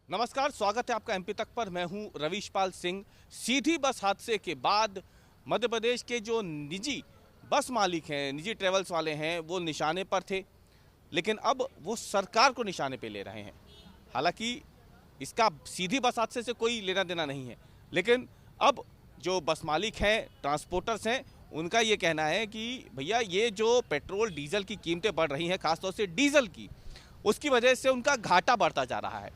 नमस्कार, स्वागत है आपका एमपी तक पर। मैं हूं रविशपाल सिंह। सीधी बस हादसे के बाद मध्य प्रदेश के जो निजी बस मालिक हैं, निजी ट्रेवल्स वाले हैं, वो निशाने पर थे, लेकिन अब वो सरकार को निशाने पे ले रहे हैं। हालांकि इसका सीधी बस हादसे से कोई लेना देना नहीं है, लेकिन अब जो बस मालिक हैं, ट्रांसपोर्टर्स हैं, उनका ये कहना है कि भैया ये जो पेट्रोल डीजल की कीमतें बढ़ रही हैं, खासतौर से डीजल की, उसकी वजह से उनका घाटा बढ़ता जा रहा है।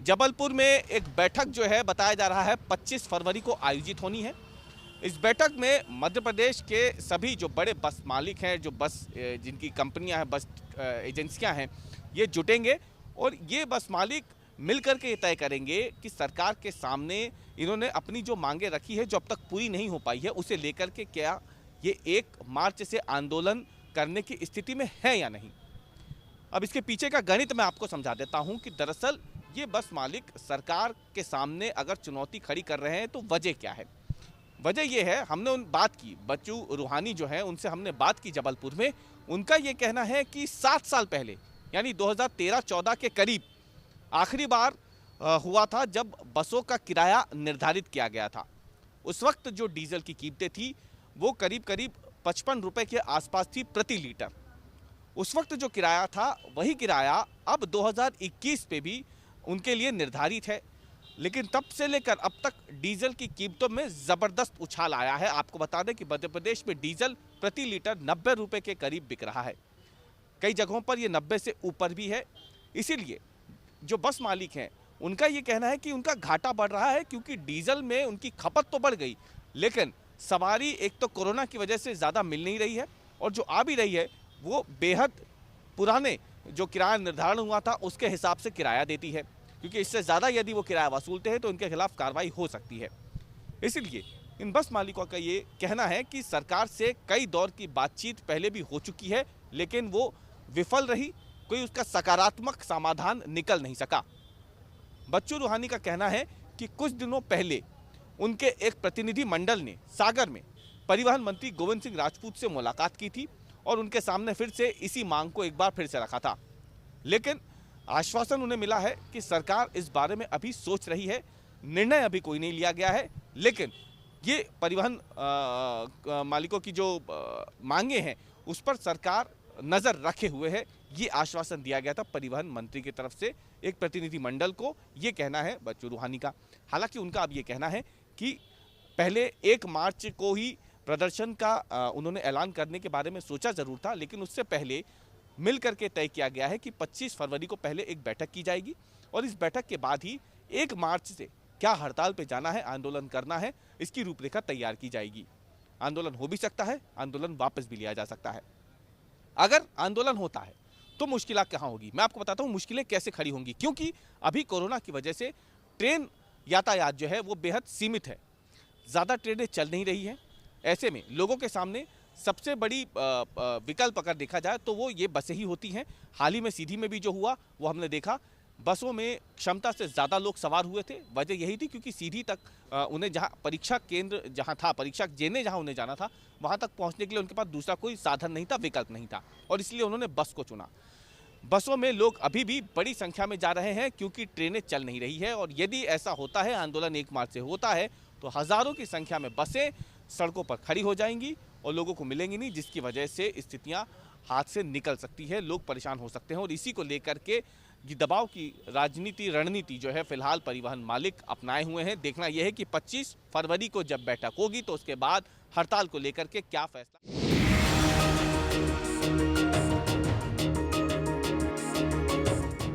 जबलपुर में एक बैठक जो है बताया जा रहा है 25 फरवरी को आयोजित होनी है। इस बैठक में मध्य प्रदेश के सभी जो बड़े बस मालिक हैं, जो बस जिनकी कंपनियां हैं, बस एजेंसियां हैं, ये जुटेंगे और ये बस मालिक मिलकर के तय करेंगे कि सरकार के सामने इन्होंने अपनी जो मांगे रखी है, जो अब तक पूरी नहीं हो पाई है, उसे लेकर के क्या ये 1 मार्च से आंदोलन करने की स्थिति में है या नहीं। अब इसके पीछे का गणित मैं आपको समझा देता हूं कि दरअसल ये बस मालिक सरकार के सामने अगर चुनौती खड़ी कर रहे हैं तो वजह क्या है। वजह ये है, हमने उन बात की, बच्चू रूहानी जो है उनसे हमने बात की जबलपुर में। उनका ये कहना है कि 7 साल पहले यानी 2013-14 के करीब आखिरी बार हुआ था जब बसों का किराया निर्धारित किया गया था। उस वक्त जो डीजल की कीमतें थी वो करीब करीब 55 रुपये के आसपास थी प्रति लीटर। उस वक्त जो किराया था वही किराया अब 2021 पे भी उनके लिए निर्धारित है, लेकिन तब से लेकर अब तक डीजल की कीमतों में ज़बरदस्त उछाल आया है। आपको बता दें कि मध्य प्रदेश में डीजल प्रति लीटर 90 रुपये के करीब बिक रहा है, कई जगहों पर ये 90 से ऊपर भी है। इसीलिए जो बस मालिक हैं उनका ये कहना है कि उनका घाटा बढ़ रहा है, क्योंकि डीजल में उनकी खपत तो बढ़ गई, लेकिन सवारी एक तो कोरोना की वजह से ज़्यादा मिल नहीं रही है, और जो आ भी रही है वो बेहद पुराने जो किराया निर्धारण हुआ था उसके हिसाब से किराया देती है, क्योंकि इससे ज़्यादा यदि वो किराया वसूलते हैं तो उनके खिलाफ कार्रवाई हो सकती है। इसलिए इन बस मालिकों का ये कहना है कि सरकार से कई दौर की बातचीत पहले भी हो चुकी है, लेकिन वो विफल रही, कोई उसका सकारात्मक समाधान निकल नहीं सका। बच्चू रूहानी का कहना है कि कुछ दिनों पहले उनके एक प्रतिनिधि मंडल ने सागर में परिवहन मंत्री गोविंद सिंह राजपूत से मुलाकात की थी और उनके सामने फिर से इसी मांग को एक बार फिर से रखा था, लेकिन आश्वासन उन्हें मिला है कि सरकार इस बारे में अभी सोच रही है, निर्णय अभी कोई नहीं लिया गया है, लेकिन ये परिवहन मालिकों की जो मांगे हैं उस पर सरकार नज़र रखे हुए है। ये आश्वासन दिया गया था परिवहन मंत्री की तरफ से एक प्रतिनिधि मंडल को, ये कहना है बच्चू रूहानी का। हालांकि उनका अब ये कहना है कि पहले 1 मार्च को ही प्रदर्शन का उन्होंने ऐलान करने के बारे में सोचा जरूर था, लेकिन उससे पहले मिल करके तय किया गया है कि 25 फरवरी को पहले एक बैठक की जाएगी और इस बैठक के बाद ही 1 मार्च से क्या हड़ताल पे जाना है, आंदोलन करना है, इसकी रूपरेखा तैयार की जाएगी। आंदोलन हो भी सकता है, आंदोलन वापस भी लिया जा सकता है। अगर आंदोलन होता है तो मुश्किलात कहाँ होगी, मैं आपको बताता हूँ मुश्किलें कैसे खड़ी होंगी। क्योंकि अभी कोरोना की वजह से ट्रेन यातायात जो है वो बेहद सीमित है, ज़्यादा ट्रेनें चल नहीं रही हैं। ऐसे में लोगों के सामने सबसे बड़ी विकल्प अगर देखा जाए तो वो ये बसें ही होती हैं। हाल ही में सीधी में भी जो हुआ वो हमने देखा, बसों में क्षमता से ज़्यादा लोग सवार हुए थे। वजह यही थी क्योंकि सीधी तक उन्हें जहाँ परीक्षा केंद्र जहाँ था, परीक्षा देने जहाँ उन्हें जाना था, वहाँ तक पहुँचने के लिए उनके पास दूसरा कोई साधन नहीं था, विकल्प नहीं था, और इसलिए उन्होंने बस को चुना। बसों में लोग अभी भी बड़ी संख्या में जा रहे हैं क्योंकि ट्रेनें चल नहीं रही है, और यदि ऐसा होता है, आंदोलन 1 मार्च से होता है, तो हज़ारों की संख्या में बसें सड़कों पर खड़ी हो जाएंगी और लोगों को मिलेंगी नहीं, जिसकी वजह से स्थितियां हाथ से निकल सकती है, लोग परेशान हो सकते हैं। और इसी को लेकर के ये दबाव की राजनीति, रणनीति जो है फिलहाल परिवहन मालिक अपनाए हुए हैं। देखना यह है कि 25 फरवरी को जब बैठक होगी तो उसके बाद हड़ताल को लेकर के क्या फैसला